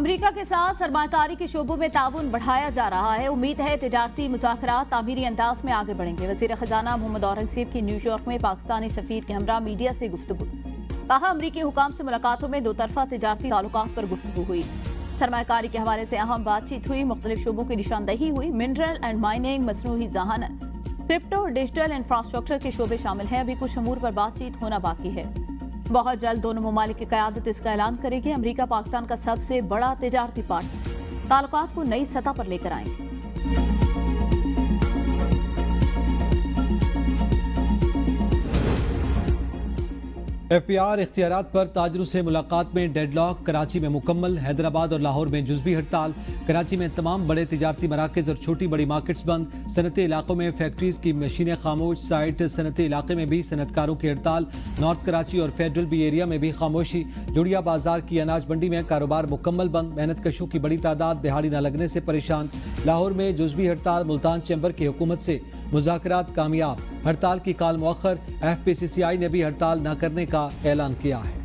America के साथ सरमाकारी के शोबों में ताउन बढ़ाया जा रहा है। उम्मीद है तिजारती मुज़ाकरात तामीरी अंदाज में आगे बढ़ेंगे। वज़ीर खजाना मोहम्मद औरंगज़ेब की न्यूयॉर्क में पाकिस्तानी सफीर के हमरा मीडिया से गुफ्तगू। कहा, अमरीकी हुकाम से मुलाकातों में दो तरफा तिजारती ताल्लुकात पर गुफ्तगू हुई। सरमाकारी के हवाले से अहम बातचीत हुई। मुख्तलिफ शोबों की निशानदही हुई। मिनरल एंड माइनिंग, मसनूई जहानत, क्रिप्टो, डिजिटल इंफ्रास्ट्रक्चर के शोबे शामिल हैं। अभी कुछ अमूर पर बातचीत होना बाकी है। बहुत जल्द दोनों ममालिक की क़यादत इसका ऐलान करेगी। अमेरिका पाकिस्तान का सबसे बड़ा तिजारती पार्टनर ताल्लुकात को नई सतह पर लेकर आएंगे। FPR इख्तियारात पर ताजरों से मुलाकात में डेडलॉक। कराची में मुकम्मल। हैदराबाद और लाहौर में जुज़वी हड़ताल। कराची में तमाम बड़े तिजारती मराकज़ और छोटी बड़ी मार्केट्स बंद। सनती इलाकों में फैक्ट्रीज की मशीनें खामोश। साइट सनती इलाके में भी सनतकारों की हड़ताल। नॉर्थ कराची और फेडरल बी एरिया में भी खामोशी। जुड़िया बाजार की अनाज मंडी में कारोबार मुकम्मल बंद। मेहनत कशों की बड़ी तादाद दिहाड़ी न लगने से परेशान। लाहौर में जुज़वी हड़ताल। मुल्तान चैम्बर की हुकूमत से मुज़ाकरात कामयाब। हड़ताल की काल मुअख्खर। FPCCI ने भी हड़ताल न करने का ऐलान किया है।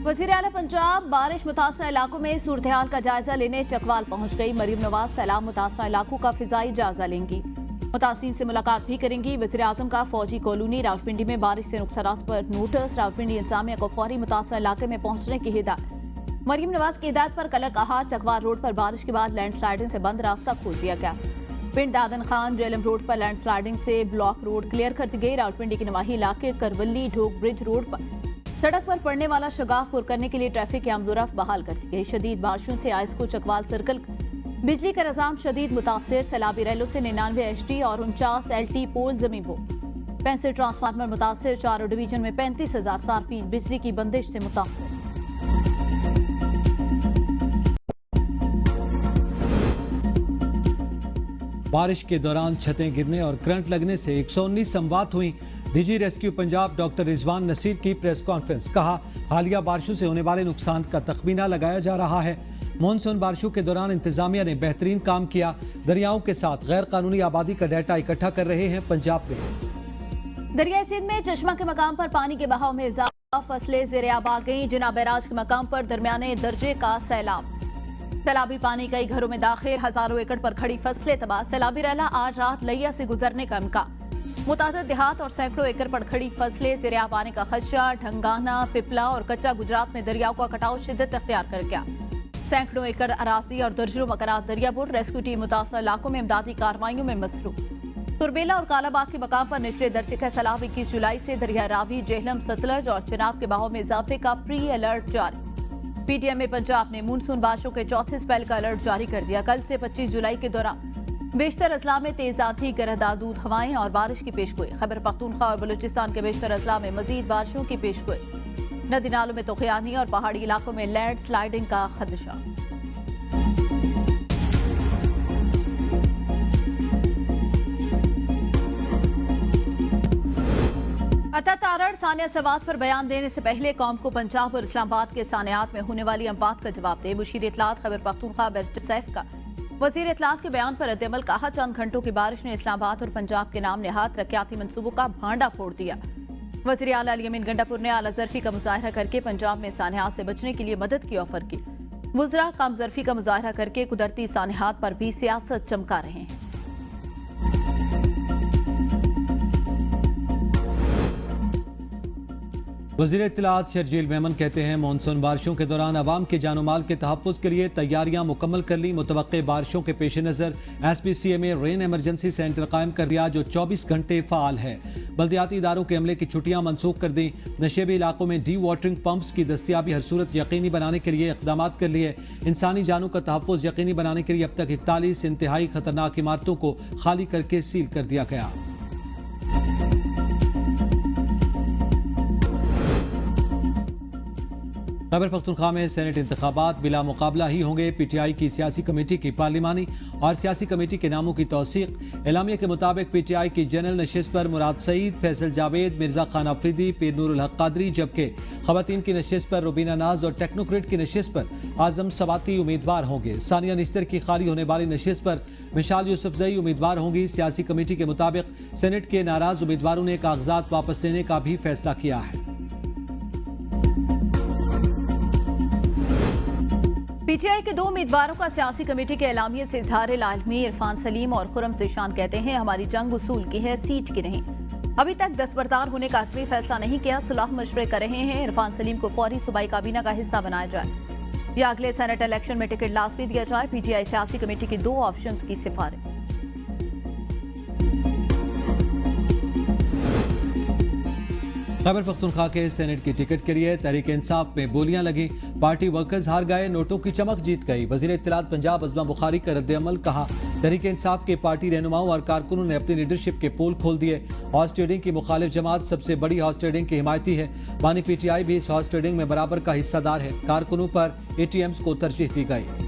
वज़ीर आला पंजाब बारिश मुतासर इलाकों में सूरत-ए-हाल का जायजा लेने चकवाल पहुंच गई। मरीम नवाज सैलाब मुतासर इलाकों का फिजाई जायजा लेंगी। मुतासिरीन से मुलाकात भी करेंगी। वज़ीर आज़म का फौजी कॉलोनी रावलपिंडी में बारिश से नुकसानात पर नोटिस। रावलपिंडी इंतजामिया को फौरी मुतासर इलाके में पहुंचने की हिदायत। मरीम नवाज की हिदायत पर कलर कहा, चकवाल रोड पर बारिश के बाद लैंडस्लाइडिंग से बंद रास्ता खोल दिया गया। पिंड दादन खान जेलम रोड पर लैंडस्लाइडिंग से ब्लॉक रोड क्लियर कर दी गई। रावलपिंडी के नवाही इलाके करवली ढोक ब्रिज रोड पर सड़क पर पड़ने वाला शगाफ पुर करने के लिए ट्रैफिक की आमदोरफ्त बहाल कर दी गई। शदीद बारिशों से आइस को चकवाल सर्कल बिजली का निजाम शदीद मुतासिर। सैलाबी रैलों से 99 HT और 49 LT पोल जमीन हो। 65 ट्रांसफार्मर मुतासिर। 4 डिवीजन में 35,000 सार्फिन बिजली की बंदिश से मुतासिर। बारिश के दौरान छतें गिरने और करंट लगने से 119 अमवात हुई। DG rescue Punjab doctor Rizwan Naseer की प्रेस कॉन्फ्रेंस। कहा, हालिया बारिशों से होने वाले नुकसान का तखमीना लगाया जा रहा है। मानसून बारिशों के दौरान इंतजामिया ने बेहतरीन काम किया। दरियाओं के साथ गैर कानूनी आबादी का डाटा इकट्ठा कर रहे हैं पंजाब में। दरियाई सिंध में चश्मा के मकाम पर पानी के बहाव में इजाफा। फसलें ज़ेर-ए-आब आ गई। जिना बैराज के मकाम पर दरमियाने दर्जे का सैलाब। सैलाबी पानी कई घरों में दाखिल। हजारों एकड़ पर खड़ी फसलें तबाह। सैलाबी रैला आज रात लैया से गुजरने का इम्कान। मुतादिद देहात और सैकड़ों एकड़ पर खड़ी फसलें ज़ेर-ए-आब आने का खदशा। ढंगाना, पिपला और कच्चा गुजरात में दरियाओं का कटाव शिद्दत अख्तियार कर गया। सैकड़ों एकड़ अराजी और दर्जनों मकानात दरियापुर। रेस्क्यू टीम मुतासर इलाकों में इमदादी कार्रवाइयों में मसरूफ। तुरबेला और कालाबाग के मकाम पर निचले दर्जे का सैलाब 21 जुलाई से दरिया रावी, जेहलम, सतलज और चिनाब के बहाव में इजाफे का प्री अलर्ट जारी। PTM पंजाब ने मानसून बारिशों के चौथे स्पेल का अलर्ट जारी कर दिया। कल से 25 जुलाई के दौरान बेशतर अजला में तेज आंधी, गरदादूद हवाएं और बारिश की पेशगोई। खैबर पख्तूनख्वा और बलूचिस्तान के बेशतर अजला में मजीद बारिशों की पेशगोई। नदी नालों में तूफ़ानी और पहाड़ी इलाकों में लैंड स्लाइडिंग का खदशा। अता तारड़ सानिया सवात पर बयान देने से पहले कौम को पंजाब और इस्लामाबाद के सानियात में होने वाली अमवात का जवाब दे। मुशीर इत्तलात खैबर पख्तूनख्वा बैरिस्टर सैफ का वजीर इत्तलात के बयान पर रद्द-ए-अमल। कहा, चंद घंटों की बारिश ने इस्लामाबाद और पंजाब के नाम नेहाद तरक्याती मंसूबों का भांडा फोड़ दिया। वज़ीर आला अली अमीन गंडापुर ने आला ज़र्फी का मुजाहरा करके पंजाब में सानियात से बचने के लिए मदद की ऑफर की। वज़रा कम ज़र्फी का मुजाहरा करके कुदरती सानियात पर भी सियासत चमका रहे हैं। वज़ीर इत्तलात शर्जील मेमन कहते हैं, मानसून बारिशों के दौरान अवाम के जानो माल के तहफ़्फ़ुज़ के लिए तैयारियां मुकम्मल कर ली। मुतवक्के बारिशों के पेश नज़र SPCA में रेन एमरजेंसी सेंटर कायम कर दिया, जो 24 घंटे फ़ाल है। बल्दियाती इदारों के अमले की छुट्टियां मनसूख कर दी। नशेबी इलाकों में डी वाटरिंग पंप्स की दस्तियाबी हर सूरत यकीनी बनाने के लिए इक़दाम कर लिए। इंसानी जानों का तहफ़्फ़ुज़ यकीनी बनाने के लिए अब तक 41 इंतहाई खतरनाक इमारतों को खाली करके सील कर दिया गया। खैबर पख्तूनख्वा में सेनेट इंतखाबात बिला मुकाबला ही होंगे। PTI की सियासी कमेटी की पार्लिमानी और सियासी कमेटी के नामों की तौसीक। एलामिया के मुताबिक PTI की जनरल नशिस्त पर मुराद सईद, फैसल जावेद, मिर्जा खान अफरीदी, पीर नूरुल हक कादरी, जबकि खवातीन की नशिस्त पर रुबीना नाज और टेक्नोक्रेट की नशिस्त पर आजम सवाती उम्मीदवार होंगे। सानिया निश्तर की खाली होने वाली नशिस्त पर मिशाल यूसुफजई उम्मीदवार होंगी। सियासी कमेटी के मुताबिक सेनेट के नाराज उम्मीदवारों ने कागजात वापस लेने का भी फैसला किया है। पीटीआई के 2 उम्मीदवारों का सियासी कमेटी के एलामिये से इजहार लालमी। इरफान सलीम और खुर्रम ज़ीशान कहते हैं हमारी जंग उसूल की है, सीट की नहीं। अभी तक दस्तबरदार होने का हतमी फैसला नहीं किया, सुलह मशवरे कर रहे हैं। इरफान सलीम को फौरी सूबाई काबीना का हिस्सा बनाया जाए या अगले सेनेट इलेक्शन में टिकट लाजमी दिया जाए। पीटीआई सियासी कमेटी की 2 ऑप्शंस की सिफारिश। खैबर पख्तूनख्वा के सेनेट की टिकट के लिए तहरीक इंसाफ में बोलियां लगी। पार्टी वर्कर्स हार गए, नोटों की चमक जीत गई। वजीर इत्तलात पंजाब अज़मा बुखारी का रद्द-ए-अमल। कहा तहरीक इंसाफ के पार्टी रहनुमाओं और कारकुनों ने अपनी लीडरशिप के पोल खोल दिए। हॉर्स ट्रेडिंग की मुखालिफ जमात सबसे बड़ी हॉर्स ट्रेडिंग की हिमायती है। मानी पीटीआई भी इस हॉर्स ट्रेडिंग में बराबर का हिस्सादार है। कारकुनों पर एटीएम्स को तरजीह दी गई।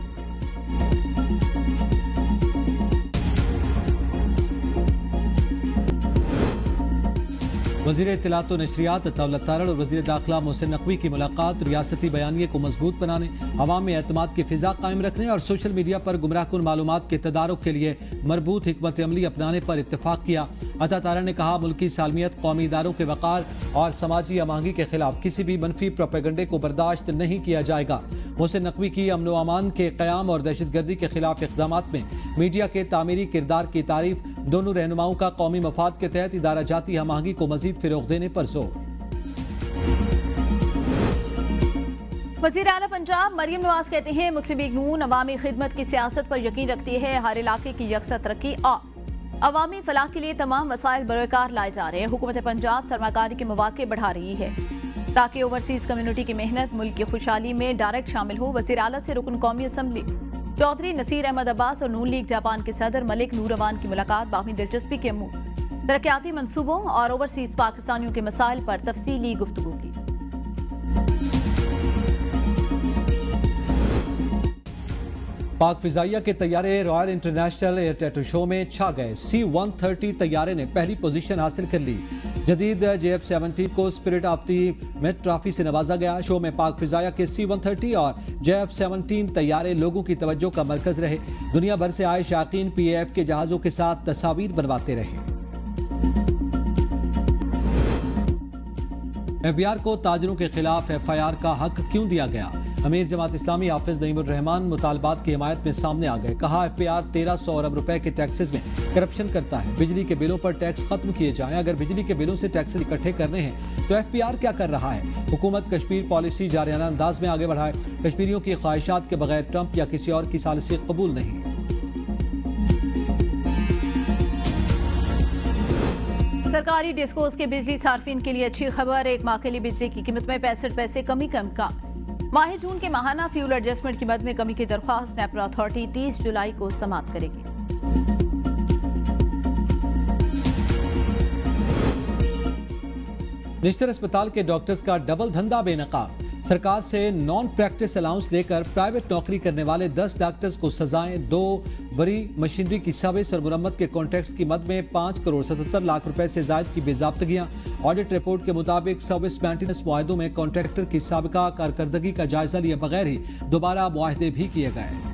वज़ीर इत्तलात व नशरियात अताउल्लाह तारड़ और वज़ीर दाखिला मोहसिन नकवी की मुलाकात रियासती बयानिए को मजबूत बनाने, अवाम में एतमाद की फिजा कायम रखने और सोशल मीडिया पर गुमराहकुन मालूमात के तदारुक के लिए मरबूत हिकमत अमली अपनाने पर इत्तफाक किया। अता तारड़ ने कहा मुल्की सालमियत, कौमी इदारों के वक़ार और समाजी अमांगी के खिलाफ किसी भी मनफी प्रोपेगंडे को बर्दाश्त नहीं किया जाएगा। मोहसिन नकवी की अमन व अमान के क़याम और दहशतगर्दी के खिलाफ इक़दामात में मीडिया के तामीरी किरदार की तारीफ। दोनों रहनुमाओं का कौमी मफाद के तहत इदारा जाती हमाहंगी को मजीद फिरोग देने पर जोर। वज़ीर आला पंजाब मरियम नवाज कहते हैं मुस्लिम लीग नून अवामी खिदमत की सियासत पर यकीन रखती है। हर इलाके की यकसा तरक्की और अवामी फलाह के लिए तमाम वसाइल बरोकार लाए जा रहे हैं। हुकूमत पंजाब सरमाकारी के मौके बढ़ा रही है ताकि ओवरसीज कम्युनिटी की मेहनत मुल्क की खुशहाली में डायरेक्ट शामिल हो। वज़ीर आला से रुकन कौमी असम्बली चौधरी नसीर अहमद अब्बास और नून लीग जापान के सदर मलिक नूर अवान की मुलाकात। बाहमी दिलचस्पी के तरक्याती मंसूबों और ओवरसीज पाकिस्तानियों के मसाइल पर तफसीली गुफ्तगू की। पाक फिजाइया के तैयारे royal international air tattoo show में छा गए। C-130 तैयारे ने पहली पोजीशन हासिल कर ली। जदीद JF-70 को spirit of the mate trophy से नवाजा गया। शो में पाक फिजाइया के C-130 और JF-17 तैयारे लोगों की तवज्जो का मरकज रहे। दुनिया भर से आए शाकीन PAF के जहाजों के साथ तस्वीर बनवाते रहे। FBI को ताजरों के खिलाफ FIR का हक क्यों दिया गया? अमीर जमात इस्लामी हाफिज नईमुर रहमान मुतालबात की हिमायत में सामने आ गए। कहा FIR 1300 अरब रुपए के टैक्सेस में करप्शन करता है। बिजली के बिलों पर टैक्स खत्म किए जाएं। अगर बिजली के बिलों से टैक्सेस इकट्ठे करने हैं तो FIR क्या कर रहा है? हुकूमत कश्मीर पॉलिसी जारियाना अंदाज में आगे बढ़ाए। कश्मीरियों की ख्वाहिशात के बगैर ट्रंप या किसी और की सालिसी कबूल नहीं। सरकारी डिस्कोस के बिजली सार्फिन के लिए अच्छी खबर। 1 माह के लिए बिजली की कीमत में 65 पैसे कमी का माह जून के माहाना फ्यूल एडजस्टमेंट की मद में कमी की दरख्वास्त नेपरा अथॉरिटी 30 जुलाई को समाप्त करेगी। निश्तर अस्पताल के डॉक्टर्स का डबल धंधा बेनकाब। सरकार से नॉन प्रैक्टिस अलाउंस लेकर प्राइवेट नौकरी करने वाले 10 डॉक्टर्स को सजाएं। 2 बड़ी मशीनरी की सर्विस और मुरम्मत के कॉन्ट्रैक्ट्स की मद में 5 करोड़ 77 लाख रुपए से जायद की बेज़ाब्तगियां। ऑडिट रिपोर्ट के मुताबिक सर्विस मेंटेनेंस मुआहदों में कॉन्ट्रैक्टर की साबिका कारकर्दगी का जायजा लिए बगैर ही दोबारा मुआहदे भी किए गए।